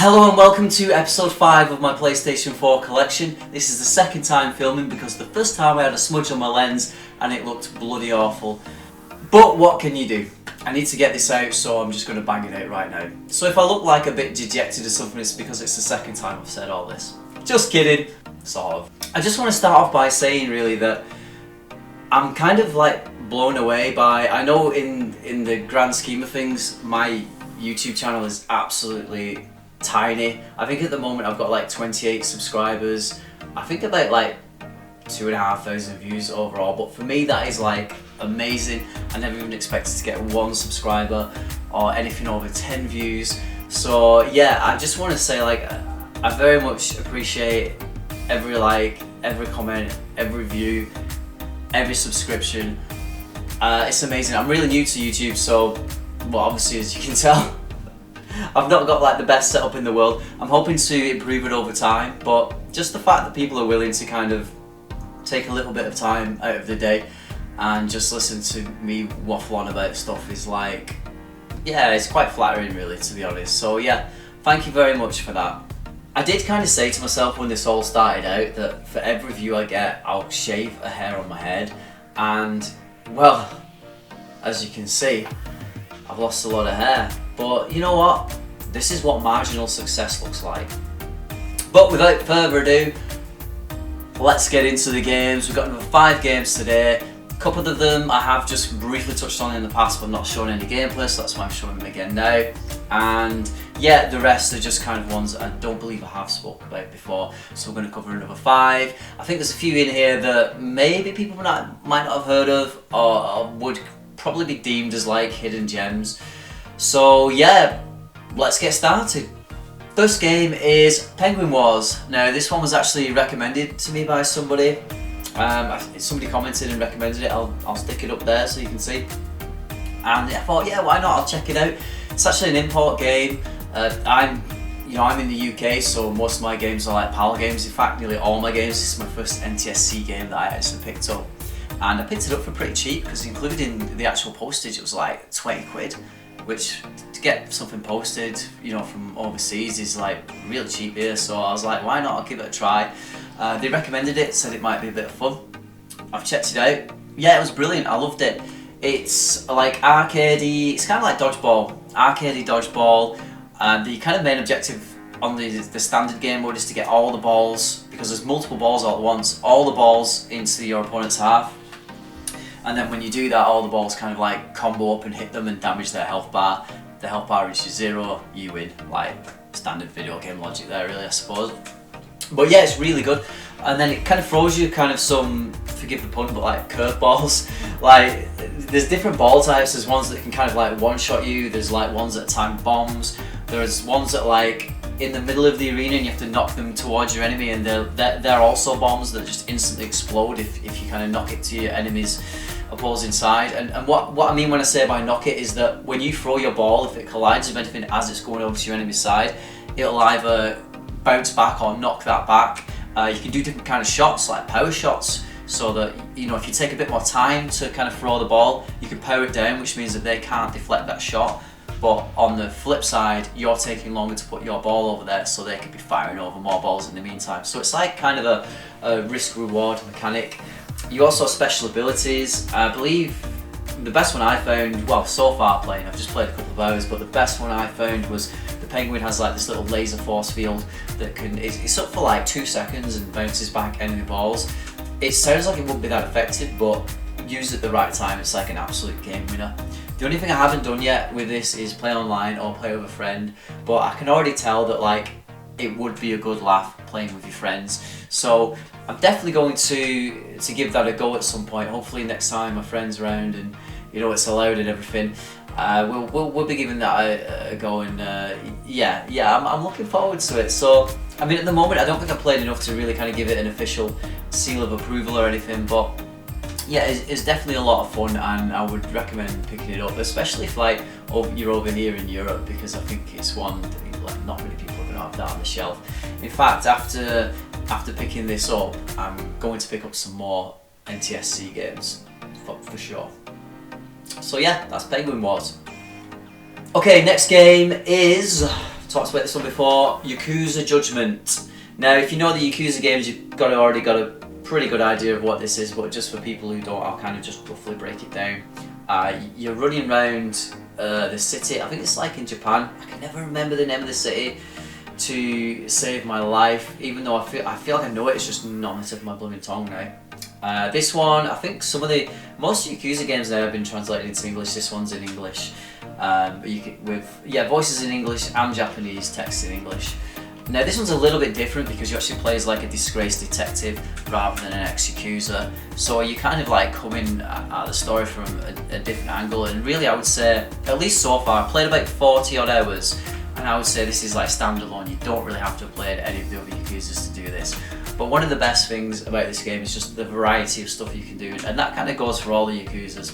Hello and welcome to episode 5 of my PlayStation 4 collection. This is the second time filming because the first time I had a smudge on my lens and it looked bloody awful. But what can you do? I need to get this out, so I'm just going to bang it out right now. So if I look like a bit dejected or something, it's because it's the second time I've said all this. Just kidding, sort of. I just want to start off by saying really that I'm kind of like blown away by, I know in the grand scheme of things, my YouTube channel is absolutely tiny. I think at the moment I've got like 28 subscribers. I think about like 2,500 views overall, but for me that is like amazing. I never even expected to get 1 subscriber or anything over 10 views. So yeah, I just want to say like I very much appreciate every like, every comment, every view, every subscription. It's amazing. I'm really new to YouTube, so well, obviously as you can tell I've not got like the best setup in the world. I'm hoping to improve it over time, but just the fact that people are willing to kind of take a little bit of time out of the day and just listen to me waffle on about stuff is like, yeah, it's quite flattering really, to be honest. So yeah, thank you very much for that. I did kind of say to myself when this all started out that for every view I get, I'll shave a hair on my head, and well, as you can see, I've lost a lot of hair. But you know what? This is what marginal success looks like. But without further ado, let's get into the games. We've got another 5 games today. A couple of them I have just briefly touched on in the past but not shown any gameplay, so that's why I'm showing them again now. And yeah, the rest are just kind of ones that I don't believe I have spoken about before, so we're going to cover another 5. I think there's a few in here that maybe people might not have heard of or would probably be deemed as like hidden gems. So yeah, let's get started. First game is Penguin Wars. Now this one was actually recommended to me by somebody. Somebody commented and recommended it. I'll stick it up there so you can see. And I thought, yeah, why not? I'll check it out. It's actually an import game. I'm in the UK, so most of my games are like PAL games. In fact, nearly all my games. This is my first NTSC game that I actually picked up, and I picked it up for pretty cheap because including the actual postage, it was like 20 quid. Which, to get something posted, you know, from overseas is like really cheap here, so I was like, why not? I'll give it a try. They recommended it, said it might be a bit of fun. I've checked it out. Yeah, it was brilliant. I loved it. It's like arcadey. It's kind of like dodgeball, arcadey dodgeball. The kind of main objective on the standard game mode is to get all the balls, because there's multiple balls all at once, all the balls into your opponent's half. And then when you do that, all the balls kind of like combo up and hit them and damage their health bar. The health bar reaches 0, you win. Like standard video game logic there really, I suppose. But yeah, it's really good. And then it kind of throws you kind of some, forgive the pun, but like curveballs. Like there's different ball types. There's ones that can kind of like one-shot you. There's like ones that time bombs. There's ones that like in the middle of the arena and you have to knock them towards your enemy, and they're also bombs that just instantly explode if you kind of knock it to your enemy's opposing side. And what I mean when I say by knock it is that when you throw your ball, if it collides with anything as it's going over to your enemy's side, it'll either bounce back or knock that back. You can do different kind of shots, like power shots, so that, you know, if you take a bit more time to kind of throw the ball, you can power it down, which means that they can't deflect that shot. But on the flip side, you're taking longer to put your ball over there, so they could be firing over more balls in the meantime. So it's like kind of a risk-reward mechanic. You also have special abilities. I believe the best one I found, well, so far playing, I've just played a couple of hours, but the best one I found was the Penguin has like this little laser force field that it's up for like 2 seconds and bounces back enemy balls. It sounds like it wouldn't be that effective, but use it at the right time, it's like an absolute game winner. The only thing I haven't done yet with this is play online or play with a friend, but I can already tell that like it would be a good laugh playing with your friends. So I'm definitely going to give that a go at some point. Hopefully next time my friend's around and you know it's allowed and everything. We'll be giving that a go, and yeah, I'm looking forward to it. So I mean, at the moment I don't think I've played enough to really kind of give it an official seal of approval or anything, but yeah, it's definitely a lot of fun, and I would recommend picking it up, especially if like you're over here in Europe, because I think it's one that like not many people are going to have that on the shelf. In fact, after picking this up, I'm going to pick up some more NTSC games for sure. So yeah, that's Penguin Wars. Okay, next game is Talked about this one before, Yakuza Judgement. Now, if you know the Yakuza games, you've already got a pretty good idea of what this is, but just for people who don't, I'll kind of just roughly break it down. You're running around the city, I think it's like in Japan, I can never remember the name of the city to save my life, even though I feel like I know it, it's just not on the tip of my blooming tongue now. This one, I think most Yakuza games now have been translated into English, this one's in English. But you can, voices in English and Japanese, text in English. Now this one's a little bit different because you actually play as like a disgraced detective rather than an ex-Yakuza. So you kind of like come in at the story from a different angle, and really I would say, at least so far, I've played about 40 odd hours, and I would say this is like standalone. You don't really have to have played any of the other Yakuzas to do this. But one of the best things about this game is just the variety of stuff you can do, and that kind of goes for all the Yakuzas.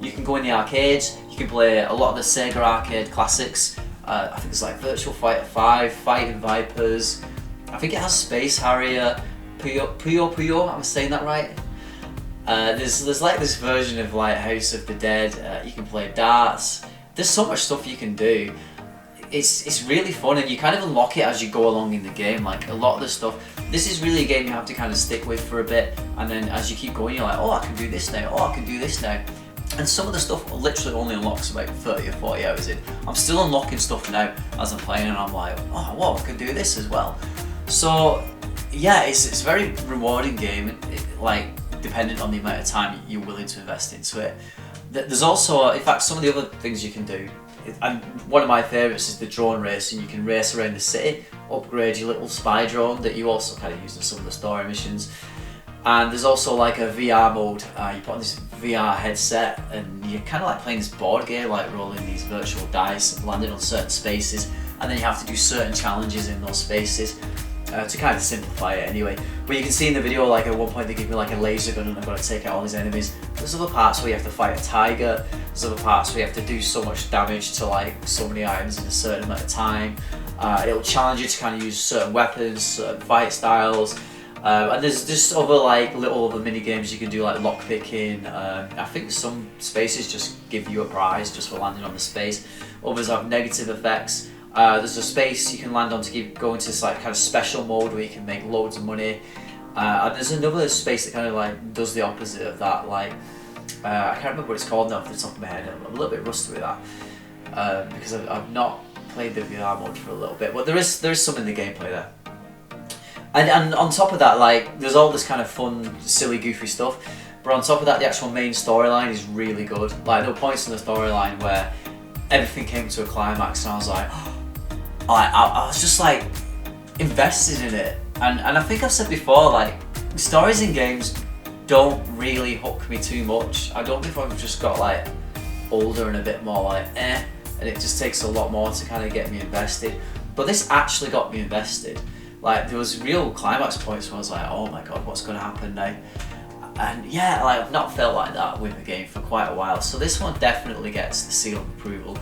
You can go in the arcades, you can play a lot of the Sega arcade classics. I think it's like Virtual Fighter 5, Fighting Vipers. I think it has Space Harrier, Puyo, am I saying that right? There's like this version of like House of the Dead. You can play darts. There's so much stuff you can do. It's really fun, and you kind of unlock it as you go along in the game. Like a lot of the stuff, this is really a game you have to kind of stick with for a bit, and then as you keep going, you're like, oh, I can do this now. Oh, I can do this now. And some of the stuff literally only unlocks about 30 or 40 hours in. I'm still unlocking stuff now as I'm playing, and I'm like, oh, well, I can do this as well. So yeah, it's a very rewarding game, like dependent on the amount of time you're willing to invest into it. There's also, in fact, some of the other things you can do, and one of my favourites is the drone racing. You can race around the city, upgrade your little spy drone that you also kind of use in some of the story missions. And there's also like a VR mode. You put on this VR headset and you're kind of like playing this board game, like rolling these virtual dice and landing on certain spaces, and then you have to do certain challenges in those spaces to kind of simplify it anyway. But you can see in the video, like at one point they give me like a laser gun and I've got to take out all these enemies. There's other parts where you have to fight a tiger. There's other parts where you have to do so much damage to like so many items in a certain amount of time. It'll challenge you to kind of use certain weapons, certain fight styles. And there's just other like little other mini games you can do, like lock picking. I think some spaces just give you a prize just for landing on the space. Others have negative effects. There's a space you can land on to go into this like kind of special mode where you can make loads of money. And there's another space that kind of like does the opposite of that. Like I can't remember what it's called now off the top of my head. I'm a little bit rusty with that because I've not played the VR mode for a little bit. But there is some in the gameplay there. And on top of that, like, there's all this kind of fun, silly, goofy stuff, but on top of that, the actual main storyline is really good. Like, there were points in the storyline where everything came to a climax, and I was like, oh, I was just like invested in it. And I think I've said before, like, stories in games don't really hook me too much. I don't know if I've just got like older and a bit more like and it just takes a lot more to kind of get me invested. But this actually got me invested. Like, there was real climax points where I was like, oh my god, what's going to happen now? And yeah, like, I've not felt like that with a game for quite a while, so this one definitely gets the seal of approval.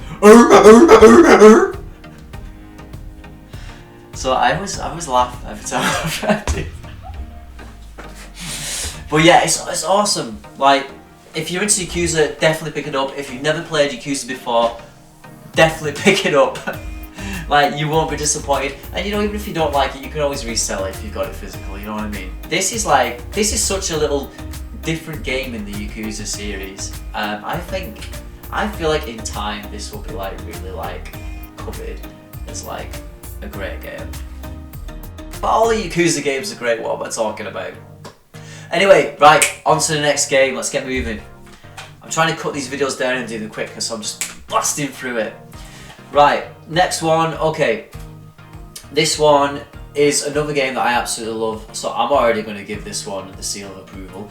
So I always laugh every time I try to. But yeah, it's awesome. Like, if you're into Yakuza, definitely pick it up. If you've never played Yakuza before, definitely pick it up. Like, you won't be disappointed, and you know, even if you don't like it, you can always resell it if you've got it physical, you know what I mean? This is such a little different game in the Yakuza series. I feel like in time this will be like really like coveted as like a great game. But all the Yakuza games are great, what am I talking about? Anyway, right, on to the next game, let's get moving. I'm trying to cut these videos down and do them quicker, so I'm just blasting through it. Right, next one, okay. This one is another game that I absolutely love, so I'm already going to give this one the seal of approval.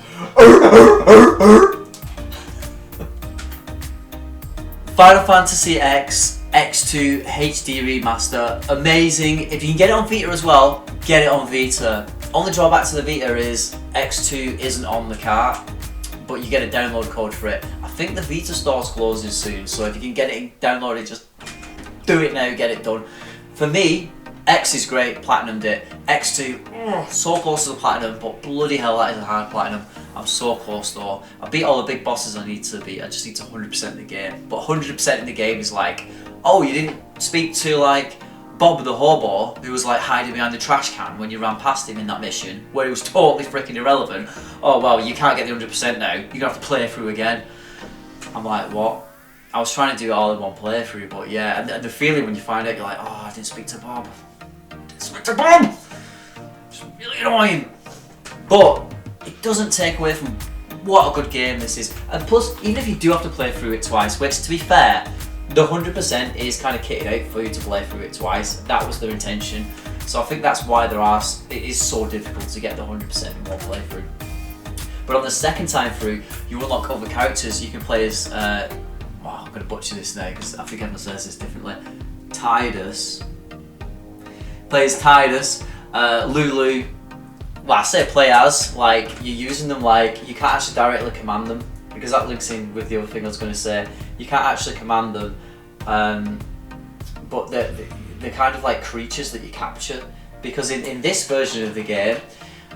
Final Fantasy X X2 HD Remaster, amazing. If you can get it on Vita as well, get it on Vita. Only drawback to the Vita is X2 isn't on the cart, but you get a download code for it. I think the Vita store's closing soon, so if you can get it downloaded, just do it now, get it done. For me, X is great, platinumed it. X2, so close to the platinum, but bloody hell that is a hard platinum. I'm so close though. I beat all the big bosses I need to beat, I just need to 100% in the game. But 100% in the game is like, oh, you didn't speak to like Bob the hobo, who was like hiding behind the trash can when you ran past him in that mission, where he was totally freaking irrelevant. Oh well, you can't get the 100% now, you're gonna have to play through again. I'm like, what? I was trying to do it all in one playthrough, but yeah, and the feeling when you find out, you're like, oh, I didn't speak to Bob. It's really annoying. But it doesn't take away from what a good game this is. And plus, even if you do have to play through it twice, which to be fair, the 100% is kind of kitted out for you to play through it twice. That was their intention. So I think that's why it is so difficult to get the 100% in one playthrough. But on the second time through, you unlock other characters. You can play as, I'm going to butcher this now because I think everyone says this differently. Tidus. Play as Tidus, Lulu. Well, I say play as, like, you're using them like, you can't actually directly command them, because that links in with the other thing I was going to say. You can't actually command them, but they're kind of like creatures that you capture, because in this version of the game,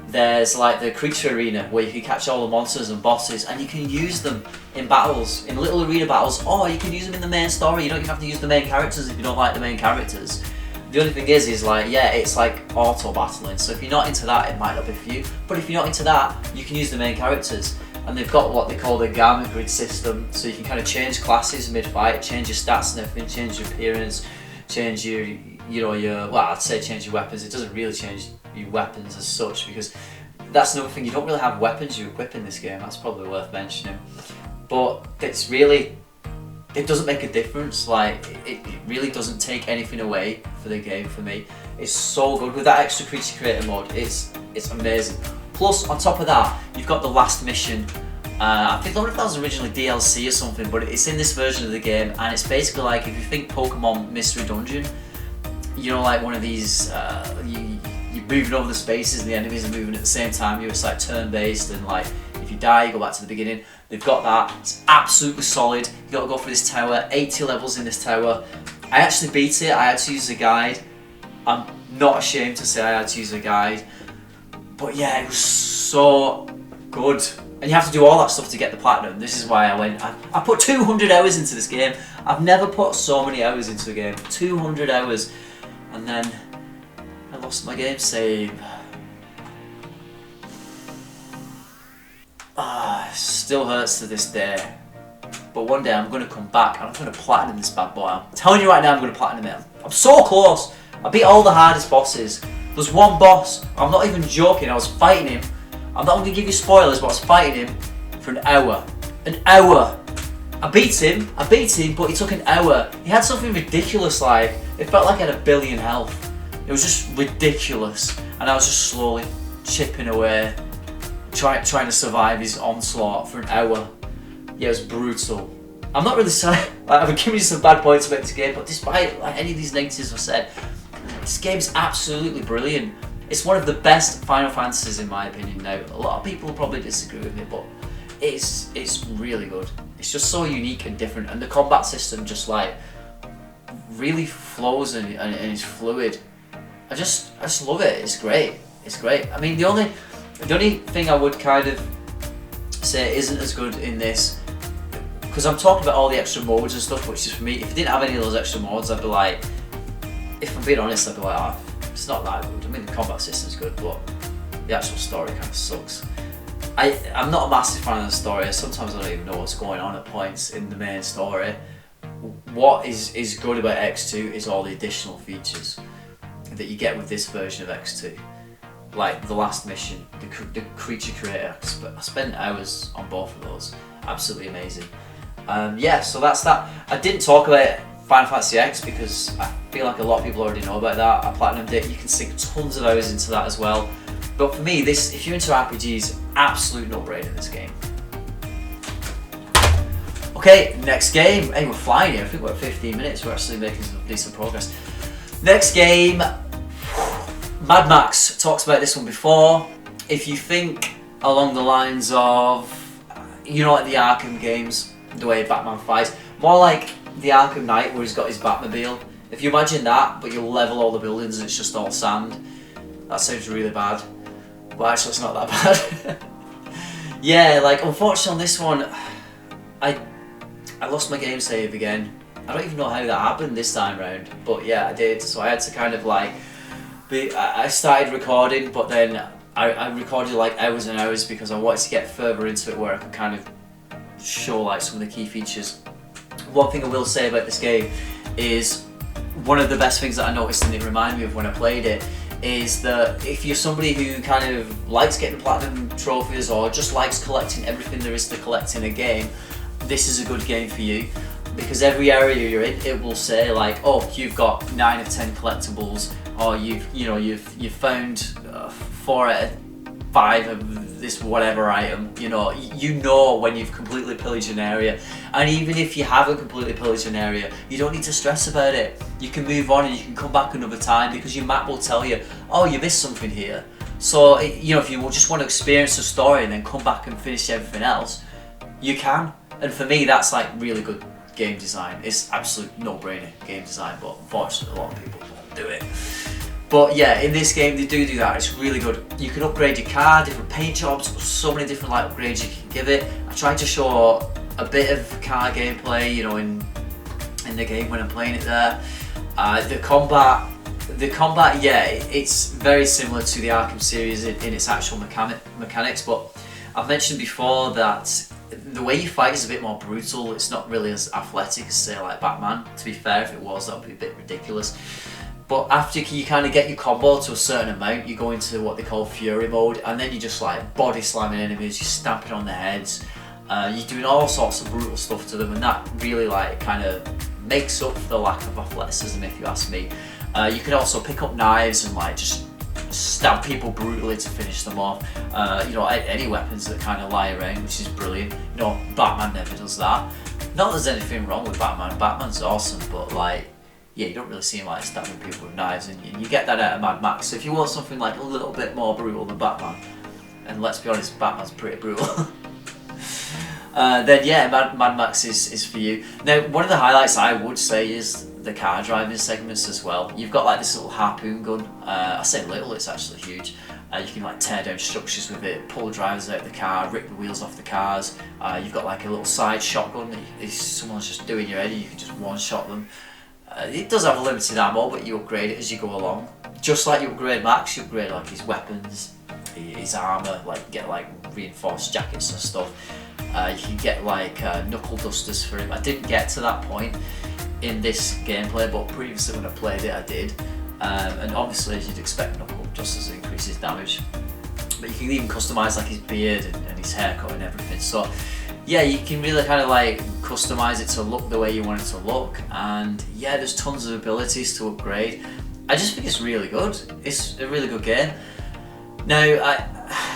there's like the creature arena where you can catch all the monsters and bosses, and you can use them in battles, in little arena battles, or you can use them in the main story. You don't even have to use the main characters if you don't like the main characters. The only thing is like, yeah, it's like auto battling, so if you're not into that, it might not be for you. But if you're not into that, you can use the main characters. And they've got what they call the Gamma Grid system, so you can kind of change classes mid-fight, change your stats and everything, change your appearance, change your, well, I'd say change your weapons. It doesn't really change your weapons as such, because that's another thing, you don't really have weapons you equip in this game. That's probably worth mentioning. But it's really, it doesn't make a difference. Like, it really doesn't take anything away for the game for me. It's so good with that extra creature creator mode. It's amazing. Plus, on top of that, you've got the last mission. I think that was originally DLC or something, but it's in this version of the game, and it's basically like, if you think Pokemon Mystery Dungeon, you know, like one of these, you're moving over the spaces and the enemies are moving at the same time. It's like turn-based, and like, if you die, you go back to the beginning. They've got that. It's absolutely solid. You got to go through this tower, 80 levels in this tower. I actually beat it. I had to use a guide. I'm not ashamed to say I had to use a guide. But yeah, it was so good. And you have to do all that stuff to get the platinum. This is why I put 200 hours into this game. I've never put so many hours into a game. 200 hours. And then I lost my game save. It still hurts to this day. But one day I'm going to come back and I'm going to platinum this bad boy. I'm telling you right now, I'm going to platinum it. I'm so close. I beat all the hardest bosses. There's one boss, I'm not even joking, I was fighting him. I'm not going to give you spoilers, but I was fighting him for an hour. An hour! I beat him, but it took an hour. He had something ridiculous, like, it felt like I had 1 billion health. It was just ridiculous. And I was just slowly chipping away, trying to survive his onslaught for an hour. Yeah, it was brutal. I'm not really sorry, I've been giving you some bad points about this game, but despite like any of these negatives I've said, this game's absolutely brilliant. It's one of the best Final Fantasies in my opinion now. A lot of people will probably disagree with me, but it's really good. It's just so unique and different, and the combat system just like really flows and is fluid. I just love it. It's great. It's great. I mean, the only thing I would kind of say isn't as good in this, because I'm talking about all the extra modes and stuff, which is for me, if it didn't have any of those extra modes, I'd be like, if I'm being honest, I'd be like, oh, it's not that good. I mean, the combat system's good, but the actual story kind of sucks. I'm not a massive fan of the story. Sometimes I don't even know what's going on at points in the main story. What is good about X2 is all the additional features that you get with this version of X2. Like the last mission, the creature creator. I spent hours on both of those. Absolutely amazing. Yeah, so that's that. I didn't talk about Final Fantasy X because I feel like a lot of people already know about that. I platinumed it. You can sink tons of hours into that as well. But for me, this, if you're into RPGs, absolute no-brainer this game. Okay, next game. Hey, we're flying here. I think we're at 15 minutes. We're actually making some decent progress. Next game, Mad Max. Talked about this one before. If you think along the lines of, you know, like the Arkham games, the way Batman fights, more like the Arkham Knight where he's got his Batmobile. If you imagine that, but you level all the buildings and it's just all sand, that sounds really bad. But actually it's not that bad. Yeah, like unfortunately on this one, I lost my game save again. I don't even know how that happened this time round, but yeah, I did. So I had to kind of like, I started recording, but then I recorded like hours and hours because I wanted to get further into it where I could kind of show like some of the key features. One thing I will say about this game is one of the best things that I noticed, and it reminded me of when I played it, is that if you're somebody who kind of likes getting platinum trophies or just likes collecting everything there is to collect in a game, this is a good game for you. Because every area you're in, it will say like, oh, you've got 9 of 10 collectibles, or you've found 4 out of 5 of this whatever item. You know when you've completely pillaged an area, and even if you haven't completely pillaged an area, you don't need to stress about it. You can move on and you can come back another time because your map will tell you, oh, you missed something here. So if you just want to experience the story and then come back and finish everything else, you can. And for me, that's like really good game design. It's absolute no-brainer game design, but unfortunately a lot of people won't do it. But yeah, in this game they do that. It's really good. You can upgrade your car, different paint jobs, so many different like upgrades you can give it. I tried to show a bit of car gameplay, in the game when I'm playing it there. The combat, yeah, it's very similar to the Arkham series in its actual mechanics, but I've mentioned before that the way you fight is a bit more brutal. It's not really as athletic as say like Batman. To be fair, if it was, that would be a bit ridiculous. But after you kind of get your combo to a certain amount, you go into what they call Fury mode, and then you just like body slamming enemies, you're stamping on their heads, you're doing all sorts of brutal stuff to them, and that really like kind of makes up for the lack of athleticism, if you ask me. You can also pick up knives and like just stab people brutally to finish them off. Any weapons that kind of lie around, which is brilliant. Batman never does that. Not that there's anything wrong with Batman. Batman's awesome, but like, yeah, you don't really see him like stabbing people with knives, and you get that out of Mad Max. So if you want something like a little bit more brutal than Batman, and let's be honest, Batman's pretty brutal, then yeah, Mad Max is for you. Now, one of the highlights I would say is the car driving segments as well. You've got like this little harpoon gun. I say little, it's actually huge. You can like tear down structures with it, pull the drivers out of the car, rip the wheels off the cars. You've got like a little side shotgun that if someone's just doing your head, you can just one-shot them. It does have a limited ammo, but you upgrade it as you go along. Just like you upgrade Max, you upgrade like his weapons, his armour, like get like reinforced jackets and stuff. You can get like knuckle dusters for him. I didn't get to that point in this gameplay, but previously when I played it I did. And obviously, as you'd expect, knuckle dusters increases damage. But you can even customise like his beard and his haircut and everything. So yeah, you can really kind of like customise it to look the way you want it to look. And yeah, there's tons of abilities to upgrade. I just think it's really good. It's a really good game. Now,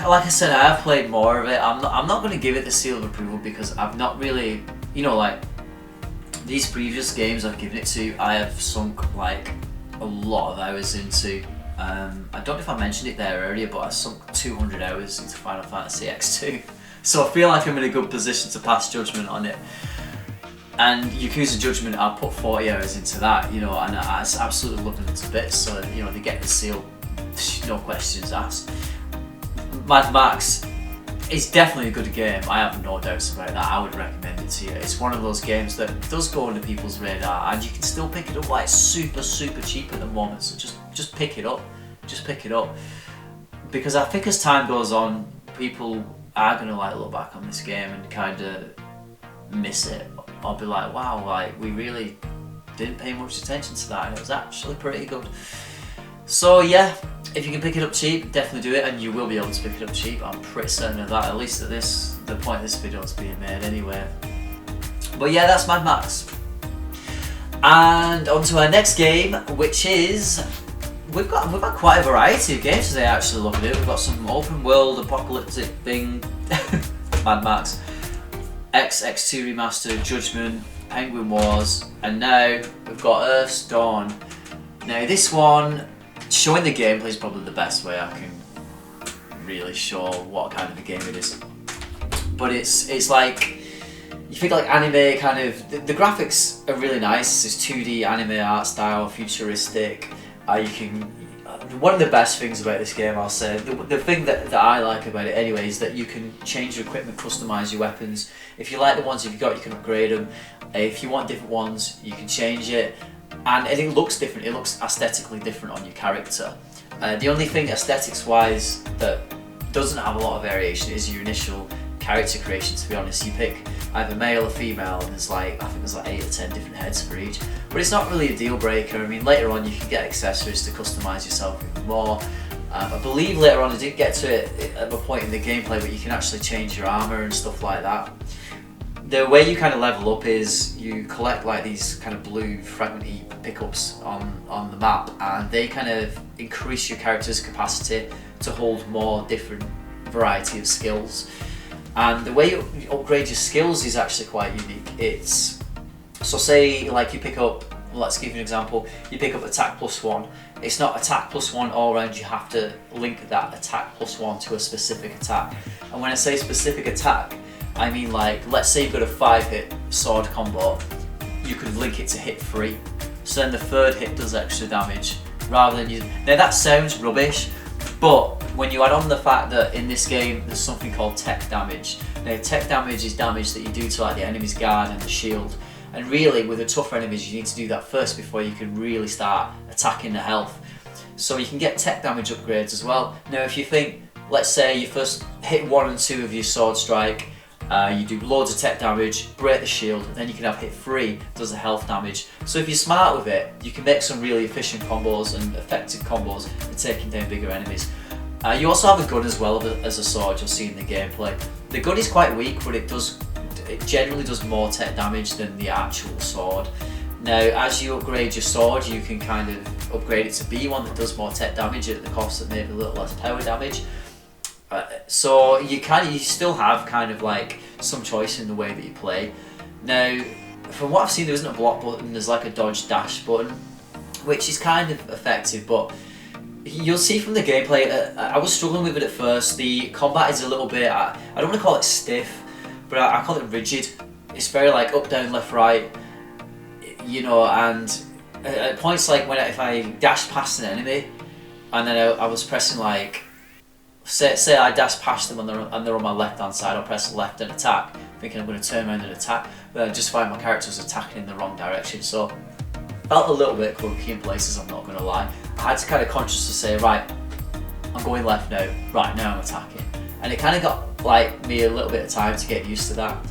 like I said, I have played more of it. I'm not going to give it the seal of approval because I've not really, like these previous games I've given it to, I have sunk like a lot of hours into. I don't know if I mentioned it there earlier, but I sunk 200 hours into Final Fantasy X2. So I feel like I'm in a good position to pass judgment on it. And Yakuza Judgement, I put 40 hours into that, and I absolutely love them to bits. So they get the seal, no questions asked. Mad Max is definitely a good game. I have no doubts about that. I would recommend it to you. It's one of those games that does go under people's radar, and you can still pick it up like super cheap at the moment. So just pick it up, because I think as time goes on, people are gonna like look back on this game and kind of miss it. I'll be like, wow, like we really didn't pay much attention to that, and it was actually pretty good. So yeah, if you can pick it up cheap, definitely do it, and you will be able to pick it up cheap. I'm pretty certain of that, at least at the point this video is being made anyway. But yeah, that's Mad Max. And on to our next game, which is we've got quite a variety of games today. Actually, look at it. We've got some open world apocalyptic thing, Mad Max, X2 Remastered, Judgment, Penguin Wars, and now we've got Earth's Dawn. Now this one, showing the gameplay is probably the best way I can really show what kind of a game it is. But it's like, you think like anime kind of, the graphics are really nice. It's 2D anime art style, futuristic. You can. One of the best things about this game, I'll say, the thing that I like about it anyway, is that you can change your equipment, customise your weapons. If you like the ones you've got, you can upgrade them. If you want different ones, you can change it. And it looks different, it looks aesthetically different on your character. The only thing aesthetics-wise that doesn't have a lot of variation is your initial character creation, to be honest. You pick either male or female, and there's like, I think there's like 8 or 10 different heads for each. But it's not really a deal breaker. I mean, later on you can get accessories to customise yourself even more. I believe later on, I didn't get to it at a point in the gameplay, but you can actually change your armour and stuff like that. The way you kind of level up is you collect like these kind of blue fragmenty pickups on the map, and they kind of increase your character's capacity to hold more different variety of skills. And the way you upgrade your skills is actually quite unique. It's, so say like you pick up, let's give you an example, you pick up attack +1. It's not attack +1 all around, you have to link that attack +1 to a specific attack. And when I say specific attack, I mean like, let's say you've got a 5-hit sword combo, you could link it to hit 3. So then the 3rd hit does extra damage, rather than now that sounds rubbish, but when you add on the fact that in this game there's something called tech damage. Now tech damage is damage that you do to like the enemy's guard and the shield. And really with the tougher enemies you need to do that first before you can really start attacking the health. So you can get tech damage upgrades as well. Now if you think, let's say you first hit 1 and 2 of your sword strike, you do loads of tech damage, break the shield, and then you can have hit 3, does the health damage. So if you're smart with it, you can make some really efficient combos and effective combos for taking down bigger enemies. You also have a gun as well as a sword, you'll see in the gameplay. The gun is quite weak, but it generally does more tech damage than the actual sword. Now as you upgrade your sword, you can kind of upgrade it to be one that does more tech damage at the cost of maybe a little less power damage. So you still have kind of like some choice in the way that you play. Now, from what I've seen, there isn't a block button, there's like a dodge dash button, which is kind of effective, but you'll see from the gameplay, I was struggling with it at first. The combat is a little bit, I don't want to call it stiff, but I call it rigid. It's very like up, down, left, right, you know, and at points like if I dash past an enemy, and then I was pressing like, say I dash past them and they're on my left hand side, I'll press left and attack, thinking I'm going to turn around and attack, but I just find my character was attacking in the wrong direction. So felt a little bit clunky in places, I'm not going to lie. I had to kind of consciously say, right, I'm going left now, right now I'm attacking. And it kind of got like me a little bit of time to get used to that.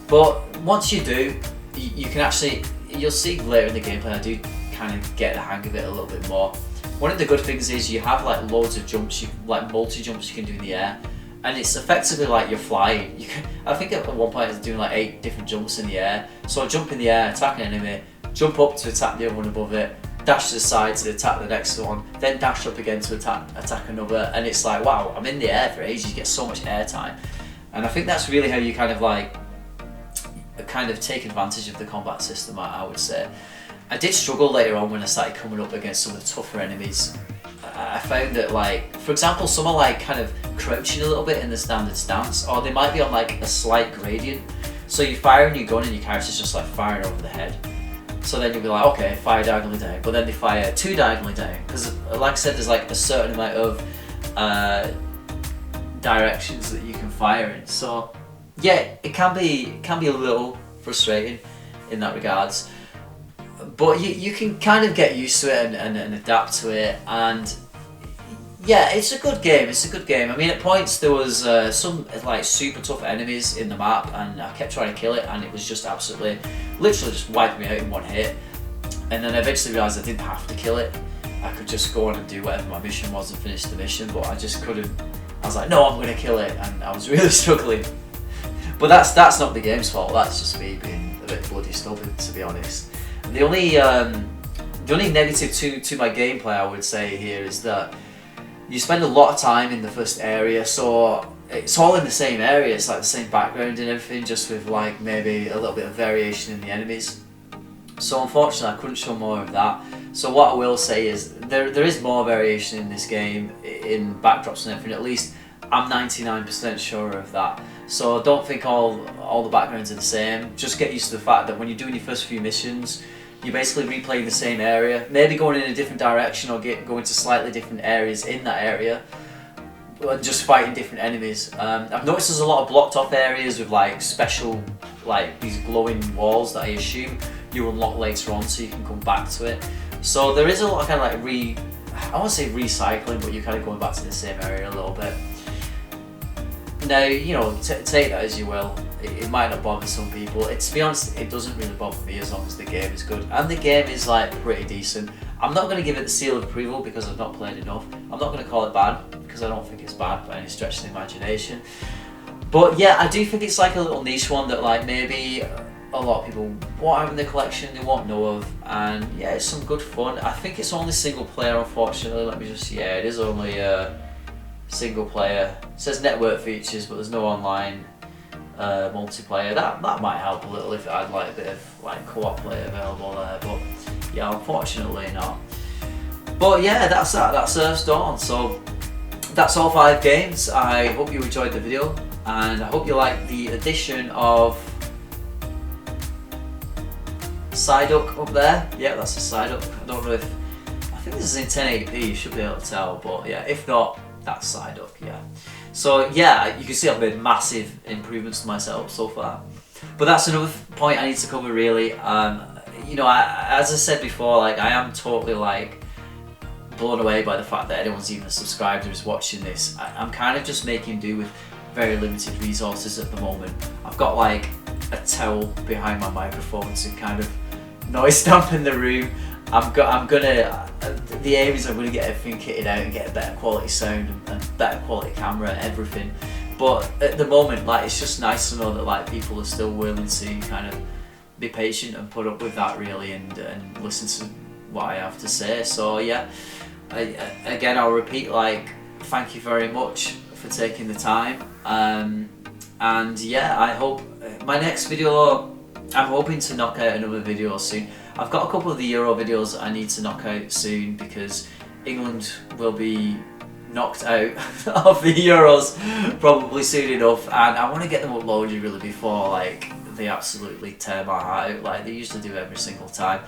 But once you do, you can actually, you'll see later in the gameplay, I do kind of get the hang of it a little bit more. One of the good things is you have like loads of jumps, like multi-jumps you can do in the air. And it's effectively like you're flying. I think at one point I was doing like 8 different jumps in the air. So I jump in the air, attack an enemy, jump up to attack the other one above it, dash to the side to attack the next one, then dash up again to attack another, and it's like, wow, I'm in the air for ages, you get so much air time. And I think that's really how you kind of take advantage of the combat system, I would say. I did struggle later on when I started coming up against some of the tougher enemies. I found that, like, for example, some are like kind of crouching a little bit in the standard stance, or they might be on like a slight gradient. So you fire in your gun and your character's just like firing over the head. So then you'll be like, okay, fire diagonally down, but then they fire 2 diagonally down, because like I said, there's like a certain amount of directions that you can fire in. So yeah, it can be a little frustrating in that regards, but you can kind of get used to it and adapt to it. And yeah, it's a good game. It's a good game. I mean, at points there was some like super tough enemies in the map, and I kept trying to kill it, and it was just absolutely, literally just wiping me out in one hit. And then I eventually realised I didn't have to kill it. I could just go on and do whatever my mission was and finish the mission, but I just couldn't. I was like, no, I'm going to kill it, and I was really struggling. But that's not the game's fault. That's just me being a bit bloody stubborn, to be honest. And the only negative to my gameplay, I would say here, is that you spend a lot of time in the first area, so it's all in the same area, it's like the same background and everything, just with like maybe a little bit of variation in the enemies. So unfortunately I couldn't show more of that. So what I will say is there is more variation in this game, in backdrops and everything. At least I'm 99% sure of that. So don't think all the backgrounds are the same. Just get used to the fact that when you're doing your first few missions, You're basically replaying the same area, maybe going in a different direction or going to slightly different areas in that area, and just fighting different enemies. I've noticed there's a lot of blocked off areas with like special, like these glowing walls that I assume you unlock later on, so you can come back to it. So there is a lot of kind of like I won't say recycling, but you're kind of going back to the same area a little bit. Now, you know, take that as you will. It might not bother some people. To be honest, it doesn't really bother me as long as the game is good. And the game is like pretty decent. I'm not going to give it the seal of approval because I've not played enough. I'm not going to call it bad because I don't think it's bad by any stretch of the imagination. But yeah, I do think it's like a little niche one that like maybe a lot of people won't have in the collection, they won't know of, and yeah, it's some good fun. I think it's only single player, unfortunately. Let me just, yeah, it is only single player. It says network features, but there's no online multiplayer. That might help a little if it had like a bit of like co-op play available there, but yeah, unfortunately not. But yeah, that's that. That's Earth's Dawn. So that's all 5 games. I hope you enjoyed the video, and I hope you like the addition of Psyduck up there. Yeah, that's a Psyduck. I don't know if, I think this is in 1080p, you should be able to tell, but yeah, if not, that's Psyduck, yeah. So yeah, you can see I've made massive improvements to my setup so far. But that's another point I need to cover really. You know, as I said before, like I am totally like blown away by the fact that anyone's even subscribed or is watching this. I'm kind of just making do with very limited resources at the moment. I've got like a towel behind my microphone to kind of noise dampen the room. The aim is I'm gonna get everything kitted out and get a better quality sound and better quality camera, everything. But at the moment, like it's just nice to know that like people are still willing to kind of be patient and put up with that really, and listen to what I have to say. So yeah, again I'll repeat, like, thank you very much for taking the time. And yeah, I hope my next video, I'm hoping to knock out another video soon. I've got a couple of the Euro videos that I need to knock out soon because England will be knocked out of the Euros probably soon enough, and I want to get them uploaded really before like they absolutely tear my heart out like they usually do every single time.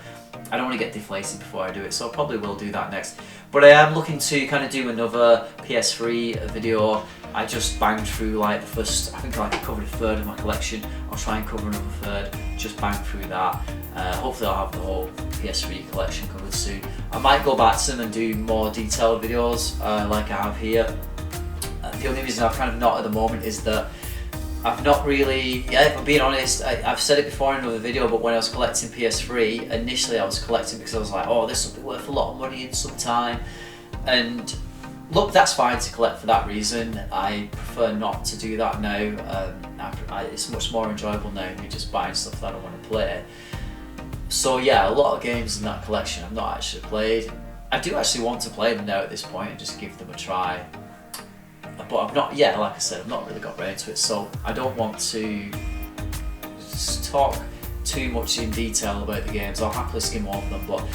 I don't want to get deflated before I do it, so I probably will do that next. But I am looking to kind of do another PS3 video. I just banged through like the first, I think like I covered a third of my collection. I'll try and cover another third, just bang through that. Hopefully I'll have the whole PS3 collection covered soon. I might go back to them and do more detailed videos like I have here. The only reason I've kind of not at the moment is that I've not really, yeah, if I'm being honest, I've said it before in another video, but when I was collecting PS3, initially I was collecting because I was like, oh, this will be worth a lot of money in some time. And look, that's fine to collect for that reason. I prefer not to do that now. It's much more enjoyable now than just buying stuff that I want to play. So yeah, a lot of games in that collection I've not actually played. I do actually want to play them now at this point and just give them a try. But I've not, yeah, like I said, I've not really got round to it, so I don't want to talk too much in detail about the games. I'll happily skim over them, but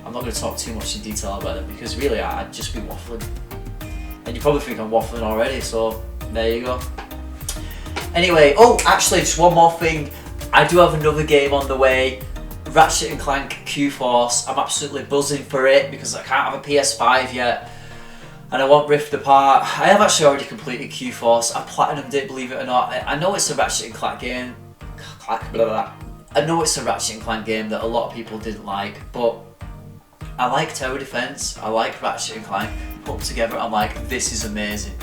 I'm not going to talk too much in detail about them because really I'd just be waffling. And you probably think I'm waffling already, so there you go. Anyway, oh, actually, just one more thing. I do have another game on the way, Ratchet & Clank Q-Force. I'm absolutely buzzing for it because I can't have a PS5 yet. And I want Rift Apart. I have actually already completed Q-Force. I platinumed it, believe it or not. I know it's a Ratchet & Clank game. I know it's a Ratchet & Clank game that a lot of people didn't like, but I like tower defense. I like Ratchet & Clank. Put them together, I'm like, this is amazing.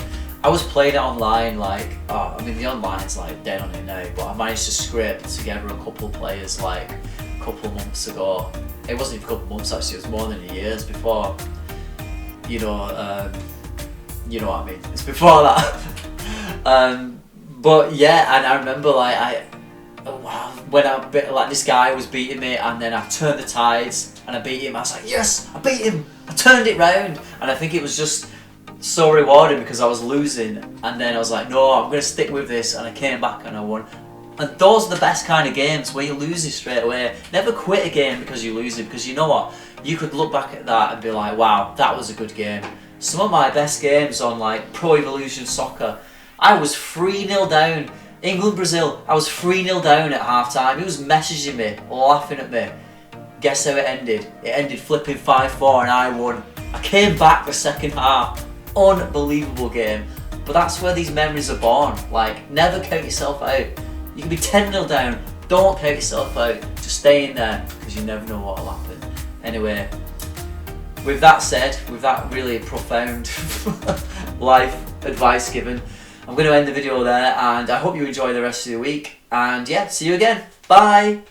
I was playing it online, like, oh, I mean the online's like dead on it now, but I managed to scrape together a couple of players like a couple of months ago. It wasn't even a couple of months actually, it was more than a year before. You know what I mean. It's before that. But yeah, and I remember like this guy was beating me, and then I turned the tides and I beat him. I was like, yes, I beat him. I turned it round, and I think it was just so rewarding because I was losing, and then I was like, no, I'm gonna stick with this, and I came back and I won. And those are the best kind of games where you lose it straight away. Never quit a game because you lose it, because you know what? You could look back at that and be like, wow, that was a good game. Some of my best games on like Pro Evolution Soccer, I was 3-0 down. England, Brazil, I was 3-0 down at half time. He was messaging me, laughing at me. Guess how it ended? It ended flipping 5-4 and I won. I came back the second half. Unbelievable game. But that's where these memories are born. Like, never count yourself out. You can be 10-0 down. Don't count yourself out. Just stay in there, because you never know what will happen. Anyway, with that said, with that really profound life advice given, I'm going to end the video there, and I hope you enjoy the rest of your week. And yeah, see you again. Bye!